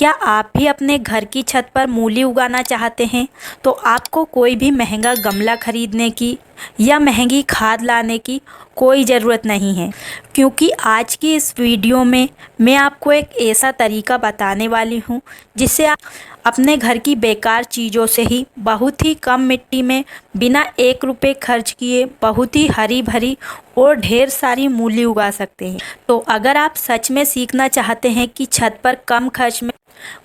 क्या आप भी अपने घर की छत पर मूली उगाना चाहते हैं? तो आपको कोई भी महंगा गमला खरीदने की या महंगी खाद लाने की कोई ज़रूरत नहीं है, क्योंकि आज की इस वीडियो में मैं आपको एक ऐसा तरीका बताने वाली हूँ जिससे आप अपने घर की बेकार चीज़ों से ही बहुत ही कम मिट्टी में बिना 1 रुपये खर्च किए बहुत ही हरी भरी और ढेर सारी मूली उगा सकते हैं। तो अगर आप सच में सीखना चाहते हैं कि छत पर कम खर्च में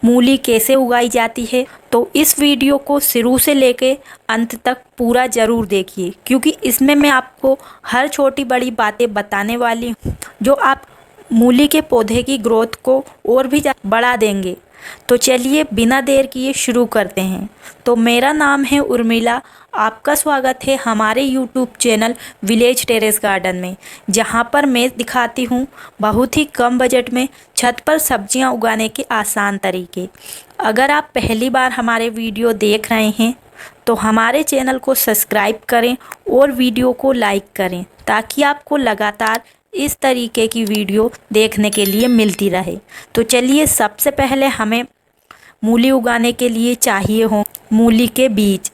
मूली कैसे उगाई जाती है, तो इस वीडियो को शुरू से लेके अंत तक पूरा ज़रूर देखिए, क्योंकि इसमें मैं आपको हर छोटी बड़ी बातें बताने वाली हूँ जो आप मूली के पौधे की ग्रोथ को और भी बढ़ा देंगे। तो चलिए बिना देर किए शुरू करते हैं। तो मेरा नाम है उर्मिला, आपका स्वागत है हमारे YouTube channel village terrace garden में, जहां पर मैं दिखाती हूं बहुत ही कम बजट में छत पर सब्जियां उगाने के आसान तरीके। अगर आप पहली बार हमारे वीडियो देख रहे हैं तो हमारे चैनल को सब्सक्राइब करें और वीडियो को लाइक करें, ताकि आपको लगातार इस तरीके की वीडियो देखने के लिए मिलती रहे। तो चलिए, सबसे पहले हमें मूली उगाने के लिए चाहिए हो मूली के बीज।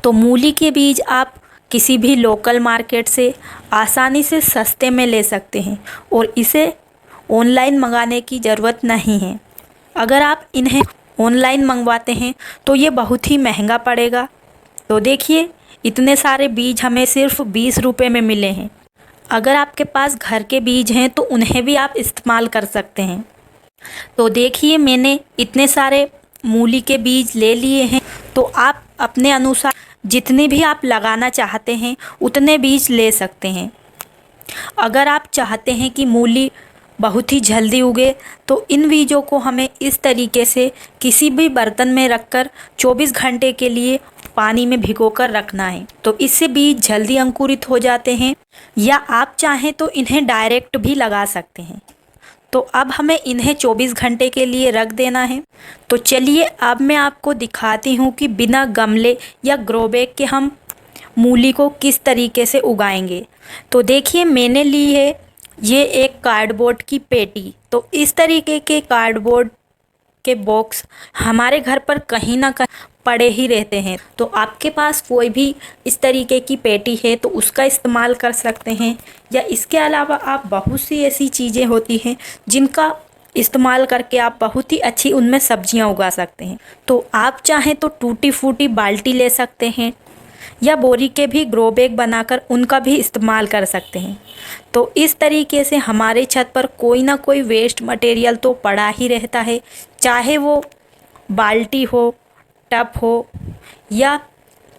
तो मूली के बीज आप किसी भी लोकल मार्केट से आसानी से सस्ते में ले सकते हैं और इसे ऑनलाइन मंगाने की ज़रूरत नहीं है। अगर आप इन्हें ऑनलाइन मंगवाते हैं तो ये बहुत ही महंगा पड़ेगा। तो देखिए, इतने सारे बीज हमें सिर्फ 20 रुपये में मिले हैं। अगर आपके पास घर के बीज हैं तो उन्हें भी आप इस्तेमाल कर सकते हैं। तो देखिए, मैंने इतने सारे मूली के बीज ले लिए हैं। तो आप अपने अनुसार जितने भी आप लगाना चाहते हैं उतने बीज ले सकते हैं। अगर आप चाहते हैं कि मूली बहुत ही जल्दी उगे तो इन बीजों को हमें इस तरीके से किसी भी बर्तन में रखकर 24 घंटे के लिए पानी में भिगोकर रखना है। तो इससे बीज जल्दी अंकुरित हो जाते हैं, या आप चाहें तो इन्हें डायरेक्ट भी लगा सकते हैं। तो अब हमें इन्हें 24 घंटे के लिए रख देना है। तो चलिए, अब मैं आपको दिखाती हूँ कि बिना गमले या ग्रो बैग के हम मूली को किस तरीके से उगाएंगे। तो देखिए, मैंने ली है ये एक कार्डबोर्ड की पेटी। तो इस तरीके के कार्डबोर्ड के बॉक्स हमारे घर पर कहीं ना कहीं पड़े ही रहते हैं। तो आपके पास कोई भी इस तरीके की पेटी है तो उसका इस्तेमाल कर सकते हैं, या इसके अलावा आप बहुत सी ऐसी चीज़ें होती हैं जिनका इस्तेमाल करके आप बहुत ही अच्छी उनमें सब्जियां उगा सकते हैं। तो आप चाहें तो टूटी फूटी बाल्टी ले सकते हैं, या बोरी के भी ग्रो बैग बनाकर उनका भी इस्तेमाल कर सकते हैं। तो इस तरीके से हमारे छत पर कोई ना कोई वेस्ट मटेरियल तो पड़ा ही रहता है, चाहे वो बाल्टी हो, टब हो, या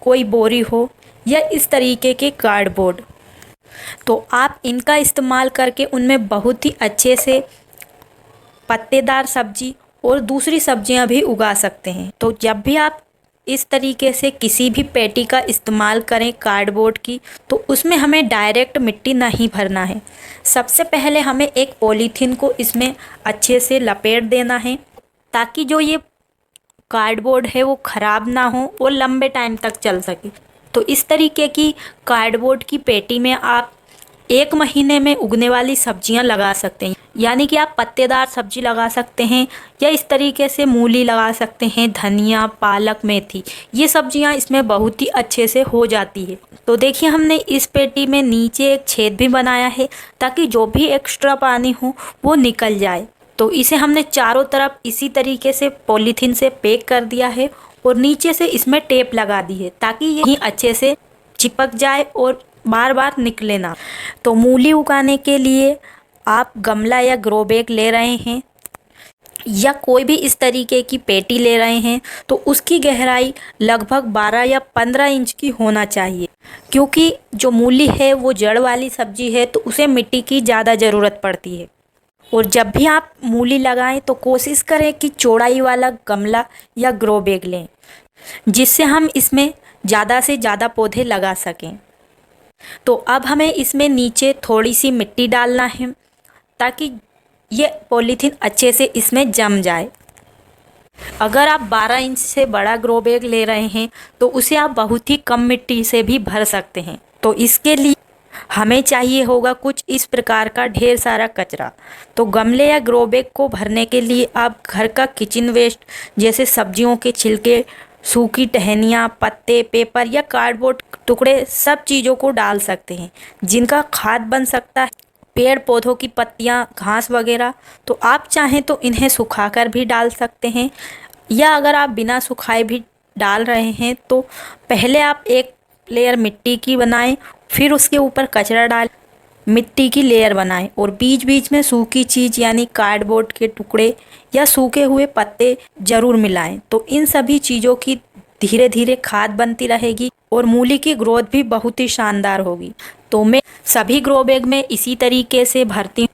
कोई बोरी हो, या इस तरीके के कार्डबोर्ड। तो आप इनका इस्तेमाल करके उनमें बहुत ही अच्छे से पत्तेदार सब्जी और दूसरी सब्जियां भी उगा सकते हैं। तो जब भी आप इस तरीके से किसी भी पेटी का इस्तेमाल करें कार्डबोर्ड की, तो उसमें हमें डायरेक्ट मिट्टी नहीं भरना है। सबसे पहले हमें एक पॉलीथीन को इसमें अच्छे से लपेट देना है, ताकि जो ये कार्डबोर्ड है वो ख़राब ना हो और लंबे टाइम तक चल सके। तो इस तरीके की कार्डबोर्ड की पेटी में आप 1 महीने में उगने वाली सब्जियां लगा सकते हैं, यानी कि आप पत्तेदार सब्जी लगा सकते हैं, या इस तरीके से मूली लगा सकते हैं, धनिया, पालक, मेथी, ये सब्जियां इसमें बहुत ही अच्छे से हो जाती है। तो देखिए, हमने इस पेटी में नीचे एक छेद भी बनाया है, ताकि जो भी एक्स्ट्रा पानी हो वो निकल जाए। तो इसे हमने चारों तरफ इसी तरीके से पॉलीथीन से पैक कर दिया है और नीचे से इसमें टेप लगा दी है, ताकि ये अच्छे से चिपक जाए और बार बार निकले ना। तो मूली उगाने के लिए आप गमला या ग्रो बैग ले रहे हैं, या कोई भी इस तरीके की पेटी ले रहे हैं, तो उसकी गहराई लगभग 12 या 15 इंच की होना चाहिए, क्योंकि जो मूली है वो जड़ वाली सब्जी है, तो उसे मिट्टी की ज़्यादा ज़रूरत पड़ती है। और जब भी आप मूली लगाएं तो कोशिश करें कि चौड़ाई वाला गमला या ग्रो बैग लें, जिससे हम इसमें ज़्यादा से ज़्यादा पौधे लगा सकें। तो अब हमें इसमें नीचे थोड़ी सी मिट्टी डालना है, ताकि ये पॉलीथीन अच्छे से इसमें जम जाए। अगर आप 12 इंच से बड़ा ग्रो बैग ले रहे हैं तो उसे आप बहुत ही कम मिट्टी से भी भर सकते हैं। तो इसके लिए हमें चाहिए होगा कुछ इस प्रकार का ढेर सारा कचरा। तो गमले या ग्रो बैग को भरने के लिए आप घर का किचन वेस्ट जैसे सब्जियों के छिलके, सूखी टहनियाँ, पत्ते, पेपर या कार्डबोर्ड टुकड़े सब चीज़ों को डाल सकते हैं जिनका खाद बन सकता है। पेड़ पौधों की पत्तियाँ, घास वगैरह, तो आप चाहें तो इन्हें सुखाकर भी डाल सकते हैं, या अगर आप बिना सुखाए भी डाल रहे हैं तो पहले आप एक लेयर मिट्टी की बनाएं, फिर उसके ऊपर कचरा डाल मिट्टी की लेयर बनाएं और बीच बीच में सूखी चीज़ यानी कार्डबोर्ड के टुकड़े या सूखे हुए पत्ते ज़रूर मिलाएं। तो इन सभी चीज़ों की धीरे धीरे खाद बनती रहेगी और मूली की ग्रोथ भी बहुत ही शानदार होगी। तो मैं सभी ग्रो बैग में इसी तरीके से भरती हूँ।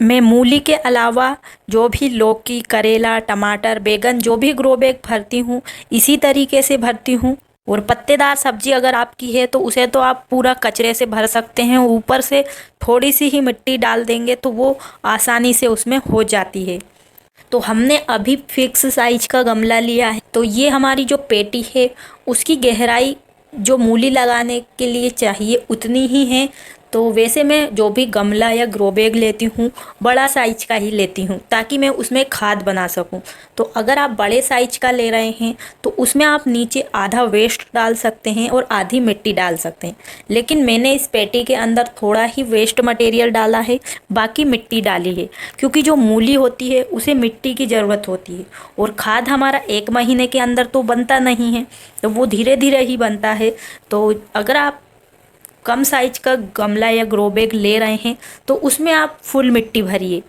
मैं मूली के अलावा जो भी लौकी, करेला, टमाटर, बैगन जो भी ग्रो बैग भरती हूँ इसी तरीके से भरती हूँ। और पत्तेदार सब्जी अगर आपकी है तो उसे तो आप पूरा कचरे से भर सकते हैं, ऊपर से थोड़ी सी ही मिट्टी डाल देंगे तो वो आसानी से उसमें हो जाती है। तो हमने अभी फिक्स साइज का गमला लिया है, तो ये हमारी जो पेटी है उसकी गहराई जो मूली लगाने के लिए चाहिए उतनी ही है। तो वैसे मैं जो भी गमला या ग्रो बैग लेती हूँ बड़ा साइज का ही लेती हूँ ताकि मैं उसमें खाद बना सकूँ। तो अगर आप बड़े साइज का ले रहे हैं तो उसमें आप नीचे आधा वेस्ट डाल सकते हैं और आधी मिट्टी डाल सकते हैं, लेकिन मैंने इस पेटी के अंदर थोड़ा ही वेस्ट मटेरियल डाला है, बाकी मिट्टी डाली है, क्योंकि जो मूली होती है उसे मिट्टी की ज़रूरत होती है और खाद हमारा 1 महीने के अंदर तो बनता नहीं है, तो वो धीरे धीरे ही बनता है। तो अगर आप कम साइज का गमला या ग्रो बैग ले रहे हैं तो उसमें आप फुल मिट्टी भरिए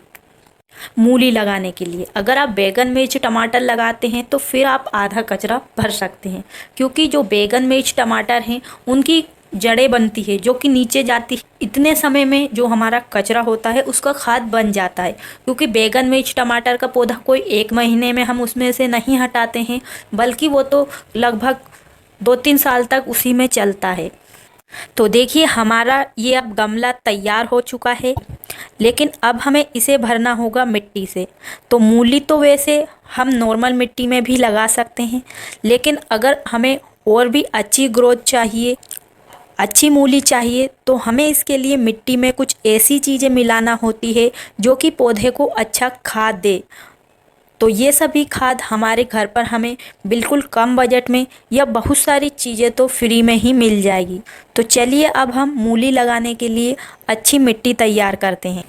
मूली लगाने के लिए। अगर आप बैगन, मिर्च, टमाटर लगाते हैं तो फिर आप आधा कचरा भर सकते हैं, क्योंकि जो बैगन, मिर्च, टमाटर हैं उनकी जड़ें बनती है जो कि नीचे जाती है। इतने समय में जो हमारा कचरा होता है उसका खाद बन जाता है, क्योंकि बैगन, मिर्च, टमाटर का पौधा कोई 1 महीने में हम उसमें से नहीं हटाते हैं, बल्कि वो तो लगभग 2-3 साल तक उसी में चलता है। तो देखिए हमारा ये अब गमला तैयार हो चुका है, लेकिन अब हमें इसे भरना होगा मिट्टी से। तो मूली तो वैसे हम नॉर्मल मिट्टी में भी लगा सकते हैं, लेकिन अगर हमें और भी अच्छी ग्रोथ चाहिए, अच्छी मूली चाहिए, तो हमें इसके लिए मिट्टी में कुछ ऐसी चीज़ें मिलाना होती है जो कि पौधे को अच्छा खाद दे। तो ये सभी खाद हमारे घर पर हमें बिल्कुल कम बजट में या बहुत सारी चीज़ें तो फ्री में ही मिल जाएगी। तो चलिए अब हम मूली लगाने के लिए अच्छी मिट्टी तैयार करते हैं।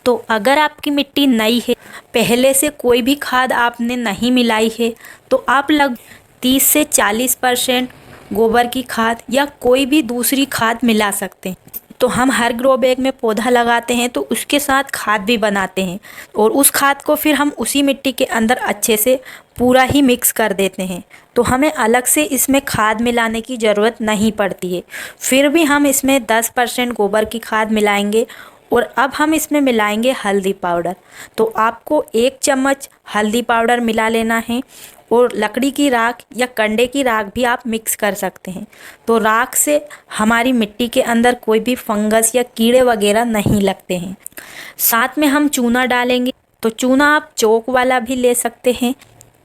तो अगर आपकी मिट्टी नई है, पहले से कोई भी खाद आपने नहीं मिलाई है, तो आप लगभग 30 से 40% गोबर की खाद या कोई भी दूसरी खाद मिला सकते हैं। तो हम हर ग्रो बैग में पौधा लगाते हैं तो उसके साथ खाद भी बनाते हैं और उस खाद को फिर हम उसी मिट्टी के अंदर अच्छे से पूरा ही मिक्स कर देते हैं। तो हमें अलग से इसमें खाद मिलाने की ज़रूरत नहीं पड़ती है। फिर भी हम इसमें 10% गोबर की खाद मिलाएंगे और अब हम इसमें मिलाएंगे हल्दी पाउडर। तो आपको 1 चम्मच हल्दी पाउडर मिला लेना है और लकड़ी की राख या कंडे की राख भी आप मिक्स कर सकते हैं। तो राख से हमारी मिट्टी के अंदर कोई भी फंगस या कीड़े वगैरह नहीं लगते हैं। साथ में हम चूना डालेंगे। तो चूना आप चौक वाला भी ले सकते हैं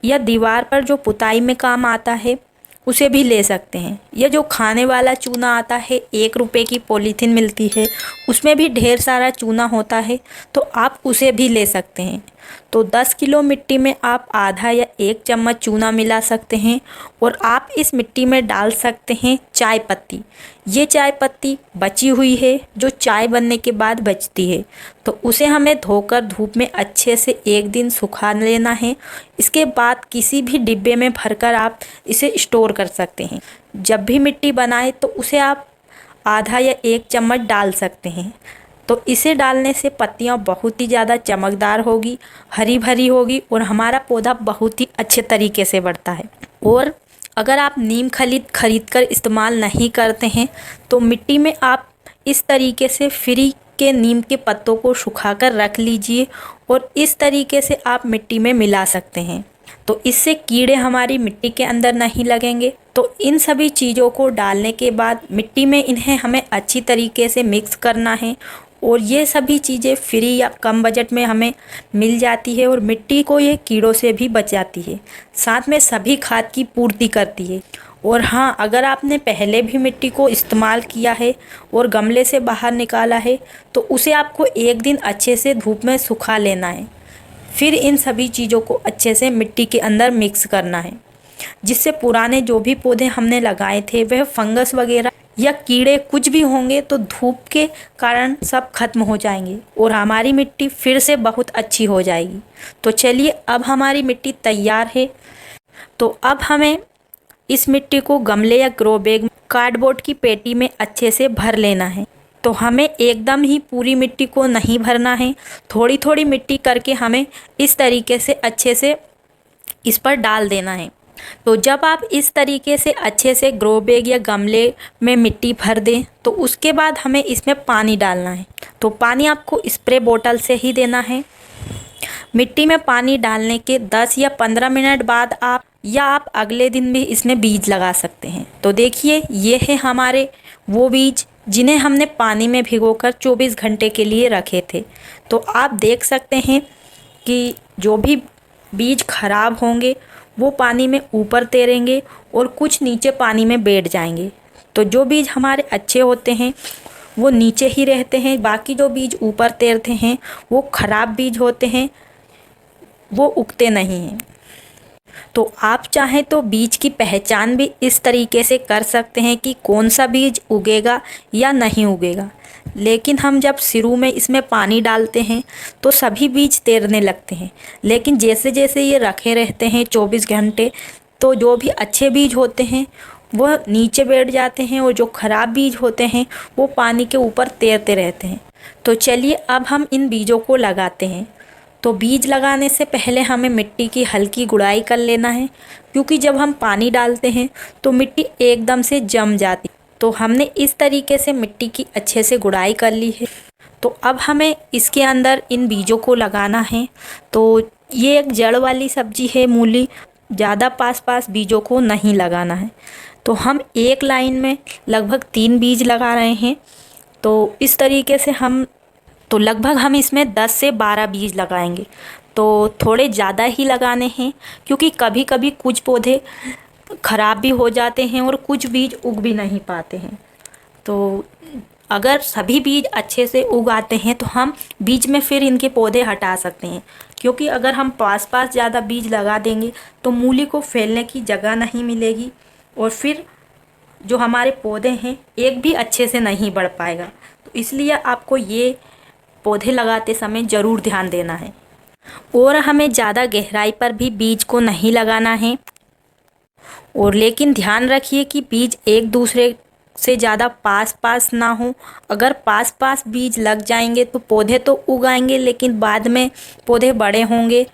या दीवार पर जो पुताई में काम आता है उसे भी ले सकते हैं। यह जो खाने वाला चूना आता है, 1 रुपए की पॉलीथीन मिलती है, उसमें भी ढेर सारा चूना होता है, तो आप उसे भी ले सकते हैं। तो 10 किलो मिट्टी में आप आधा या 1 चम्मच चूना मिला सकते हैं और आप इस मिट्टी में डाल सकते हैं चाय पत्ती। ये चाय पत्ती बची हुई है जो चाय बनने के बाद बचती है, तो उसे हमें धोकर धूप में अच्छे से 1 दिन सुखा लेना है। इसके बाद किसी भी डिब्बे में भरकर आप इसे स्टोर कर सकते हैं। जब भी मिट्टी बनाए तो उसे आप आधा या 1 चम्मच डाल सकते हैं। तो इसे डालने से पत्तियां बहुत ही ज़्यादा चमकदार होगी, हरी भरी होगी और हमारा पौधा बहुत ही अच्छे तरीके से बढ़ता है। और अगर आप नीम खरीद कर इस्तेमाल नहीं करते हैं तो मिट्टी में आप इस तरीके से फ्री के नीम के पत्तों को सुखाकर रख लीजिए और इस तरीके से आप मिट्टी में मिला सकते हैं। तो इससे कीड़े हमारी मिट्टी के अंदर नहीं लगेंगे। तो इन सभी चीज़ों को डालने के बाद मिट्टी में इन्हें हमें अच्छी तरीके से मिक्स करना है और ये सभी चीज़ें फ्री या कम बजट में हमें मिल जाती है और मिट्टी को ये कीड़ों से भी बचाती है, साथ में सभी खाद की पूर्ति करती है और हाँ, अगर आपने पहले भी मिट्टी को इस्तेमाल किया है और गमले से बाहर निकाला है तो उसे आपको एक दिन अच्छे से धूप में सुखा लेना है। फिर इन सभी चीज़ों को अच्छे से मिट्टी के अंदर मिक्स करना है, जिससे पुराने जो भी पौधे हमने लगाए थे वह फंगस वगैरह या कीड़े कुछ भी होंगे तो धूप के कारण सब खत्म हो जाएंगे और हमारी मिट्टी फिर से बहुत अच्छी हो जाएगी। तो चलिए, अब हमारी मिट्टी तैयार है। तो अब हमें इस मिट्टी को गमले या ग्रो बैग, कार्डबोर्ड की पेटी में अच्छे से भर लेना है। तो हमें एकदम ही पूरी मिट्टी को नहीं भरना है, थोड़ी थोड़ी मिट्टी करके हमें इस तरीके से अच्छे से इस पर डाल देना है। तो जब आप इस तरीके से अच्छे से ग्रो बैग या गमले में मिट्टी भर दें तो उसके बाद हमें इसमें पानी डालना है। तो पानी आपको स्प्रे बोतल से ही देना है। मिट्टी में पानी डालने के 10 या 15 मिनट बाद आप अगले दिन भी इसमें बीज लगा सकते हैं। तो देखिए, ये है हमारे वो बीज जिन्हें हमने पानी में भिगोकर 24 घंटे के लिए रखे थे। तो आप देख सकते हैं कि जो भी बीज खराब होंगे वो पानी में ऊपर तैरेंगे और कुछ नीचे पानी में बैठ जाएंगे। तो जो बीज हमारे अच्छे होते हैं वो नीचे ही रहते हैं, बाकी जो बीज ऊपर तैरते हैं वो खराब बीज होते हैं, वो उगते नहीं हैं। तो आप चाहें तो बीज की पहचान भी इस तरीके से कर सकते हैं कि कौन सा बीज उगेगा या नहीं उगेगा। लेकिन हम जब शुरू में इसमें पानी डालते हैं तो सभी बीज तैरने लगते हैं, लेकिन जैसे जैसे ये रखे रहते हैं 24 घंटे तो जो भी अच्छे बीज होते हैं वो नीचे बैठ जाते हैं और जो ख़राब बीज होते हैं वो पानी के ऊपर तैरते रहते हैं। तो चलिए, अब हम इन बीजों को लगाते हैं। तो बीज लगाने से पहले हमें मिट्टी की हल्की गुड़ाई कर लेना है, क्योंकि जब हम पानी डालते हैं तो मिट्टी एकदम से जम जाती। तो हमने इस तरीके से मिट्टी की अच्छे से गुड़ाई कर ली है। तो अब हमें इसके अंदर इन बीजों को लगाना है। तो ये एक जड़ वाली सब्जी है मूली, ज़्यादा पास पास बीजों को नहीं लगाना है। तो हम एक लाइन में लगभग 3 बीज लगा रहे हैं। तो इस तरीके से लगभग हम इसमें 10 से 12 बीज लगाएंगे। तो थोड़े ज़्यादा ही लगाने हैं, क्योंकि कभी कभी कुछ पौधे ख़राब भी हो जाते हैं और कुछ बीज उग भी नहीं पाते हैं। तो अगर सभी बीज अच्छे से उग आते हैं तो हम बीच में फिर इनके पौधे हटा सकते हैं, क्योंकि अगर हम पास पास ज़्यादा बीज लगा देंगे तो मूली को फैलने की जगह नहीं मिलेगी और फिर जो हमारे पौधे हैं एक भी अच्छे से नहीं बढ़ पाएगा। तो इसलिए आपको ये पौधे लगाते समय ज़रूर ध्यान देना है। और हमें ज़्यादा गहराई पर भी बीज को नहीं लगाना है। और लेकिन ध्यान रखिए कि बीज एक दूसरे से ज़्यादा पास पास ना हो। अगर पास पास बीज लग जाएंगे तो पौधे तो उगाएंगे, लेकिन बाद में पौधे बड़े होंगे,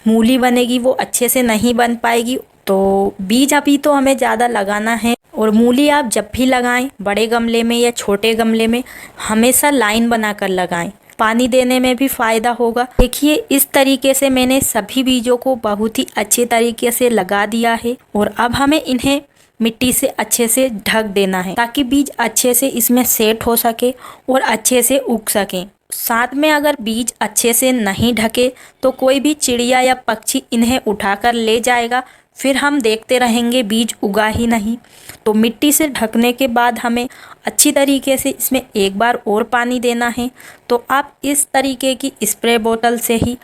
मूली बनेगी वो अच्छे से नहीं बन पाएगी। तो बीज अभी तो हमें ज़्यादा लगाना है। और मूली आप जब भी लगाएं, बड़े गमले में या छोटे गमले में, हमेशा लाइन बनाकर लगाएं। पानी देने में भी फ़ायदा होगा। देखिए, इस तरीके से मैंने सभी बीजों को बहुत ही अच्छे तरीके से लगा दिया है और अब हमें इन्हें मिट्टी से अच्छे से ढक देना है, ताकि बीज अच्छे से इसमें सेट हो सके और अच्छे से उग सकें। साथ में अगर बीज अच्छे से नहीं ढके तो कोई भी चिड़िया या पक्षी इन्हें उठाकर ले जाएगा, फिर हम देखते रहेंगे बीज उगा ही नहीं। तो मिट्टी से ढकने के बाद हमें अच्छी तरीके से इसमें एक बार और पानी देना है। तो आप इस तरीके की स्प्रे बोतल से ही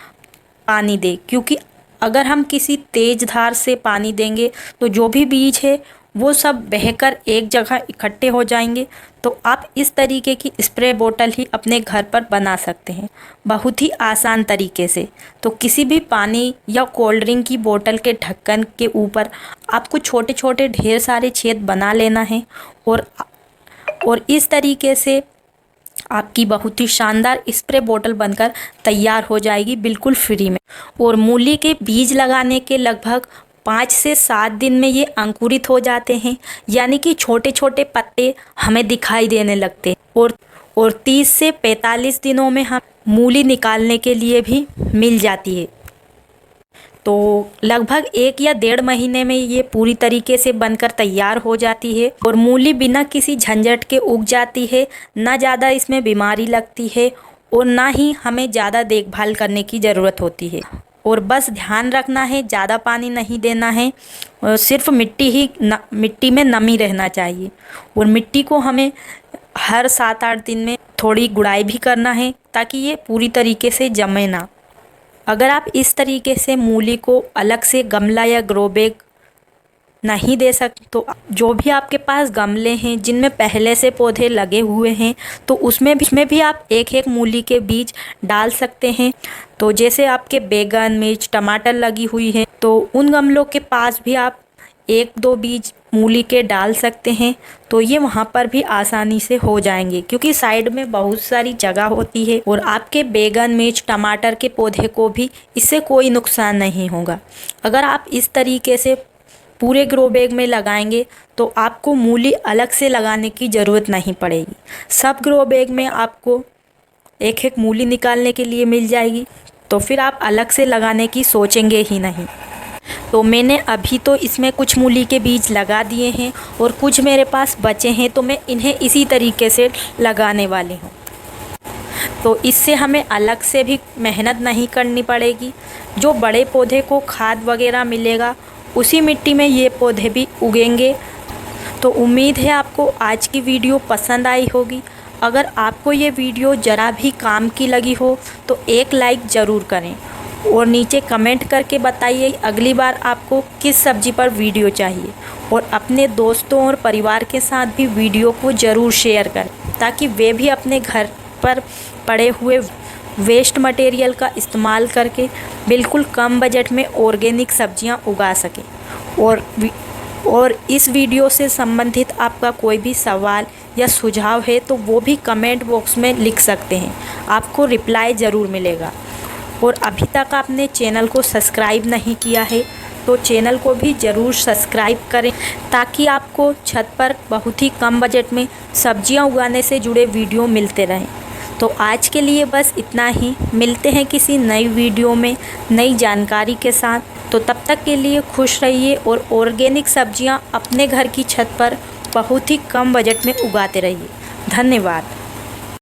पानी दें, क्योंकि अगर हम किसी तेज़ धार से पानी देंगे तो जो भी बीज है वो सब बहकर एक जगह इकट्ठे हो जाएंगे। तो आप इस तरीके की स्प्रे बोतल ही अपने घर पर बना सकते हैं, बहुत ही आसान तरीके से। तो किसी भी पानी या कोल्ड ड्रिंक की बोतल के ढक्कन के ऊपर आपको छोटे छोटे ढेर सारे छेद बना लेना है और इस तरीके से आपकी बहुत ही शानदार स्प्रे बोतल बनकर तैयार हो जाएगी, बिल्कुल फ्री में। और मूली के बीज लगाने के लगभग 5 से 7 दिन में ये अंकुरित हो जाते हैं, यानी कि छोटे छोटे पत्ते हमें दिखाई देने लगते हैं। और 30 से 45 दिनों में हम मूली निकालने के लिए भी मिल जाती है। तो लगभग 1 या 1.5 महीने में ये पूरी तरीके से बनकर तैयार हो जाती है और मूली बिना किसी झंझट के उग जाती है। ना ज़्यादा इसमें बीमारी लगती है और ना ही हमें ज़्यादा देखभाल करने की ज़रूरत होती है। और बस ध्यान रखना है, ज़्यादा पानी नहीं देना है, सिर्फ मिट्टी में नमी रहना चाहिए। और मिट्टी को हमें हर 7-8 दिन में थोड़ी गुड़ाई भी करना है ताकि ये पूरी तरीके से जमे ना। अगर आप इस तरीके से मूली को अलग से गमला या ग्रो बैग नहीं दे सकते तो जो भी आपके पास गमले हैं जिनमें पहले से पौधे लगे हुए हैं तो उसमें भी आप एक मूली के बीज डाल सकते हैं। तो जैसे आपके बैगन, मिर्च, टमाटर लगी हुई है तो उन गमलों के पास भी आप 1-2 बीज मूली के डाल सकते हैं। तो ये वहाँ पर भी आसानी से हो जाएंगे क्योंकि साइड में बहुत सारी जगह होती है और आपके बैगन, मिर्च, टमाटर के पौधे को भी इससे कोई नुकसान नहीं होगा। अगर आप इस तरीके से पूरे ग्रो बैग में लगाएंगे तो आपको मूली अलग से लगाने की ज़रूरत नहीं पड़ेगी। सब ग्रो बैग में आपको एक मूली निकालने के लिए मिल जाएगी, तो फिर आप अलग से लगाने की सोचेंगे ही नहीं। तो मैंने अभी तो इसमें कुछ मूली के बीज लगा दिए हैं और कुछ मेरे पास बचे हैं, तो मैं इन्हें इसी तरीके से लगाने वाली हूँ। तो इससे हमें अलग से भी मेहनत नहीं करनी पड़ेगी। जो बड़े पौधे को खाद वगैरह मिलेगा उसी मिट्टी में ये पौधे भी उगेंगे। तो उम्मीद है आपको आज की वीडियो पसंद आई होगी। अगर आपको ये वीडियो ज़रा भी काम की लगी हो तो एक लाइक ज़रूर करें और नीचे कमेंट करके बताइए अगली बार आपको किस सब्ज़ी पर वीडियो चाहिए। और अपने दोस्तों और परिवार के साथ भी वीडियो को ज़रूर शेयर करें ताकि वे भी अपने घर पर पड़े हुए वेस्ट मटेरियल का इस्तेमाल करके बिल्कुल कम बजट में ऑर्गेनिक सब्जियां उगा सकें। और इस वीडियो से संबंधित आपका कोई भी सवाल या सुझाव है तो वो भी कमेंट बॉक्स में लिख सकते हैं, आपको रिप्लाई ज़रूर मिलेगा। और अभी तक आपने चैनल को सब्सक्राइब नहीं किया है तो चैनल को भी ज़रूर सब्सक्राइब करें ताकि आपको छत पर बहुत ही कम बजट में सब्जियां उगाने से जुड़े वीडियो मिलते रहें। तो आज के लिए बस इतना ही, मिलते हैं किसी नई वीडियो में नई जानकारी के साथ। तो तब तक के लिए खुश रहिए और ऑर्गेनिक सब्जियां अपने घर की छत पर बहुत ही कम बजट में उगाते रहिए। धन्यवाद।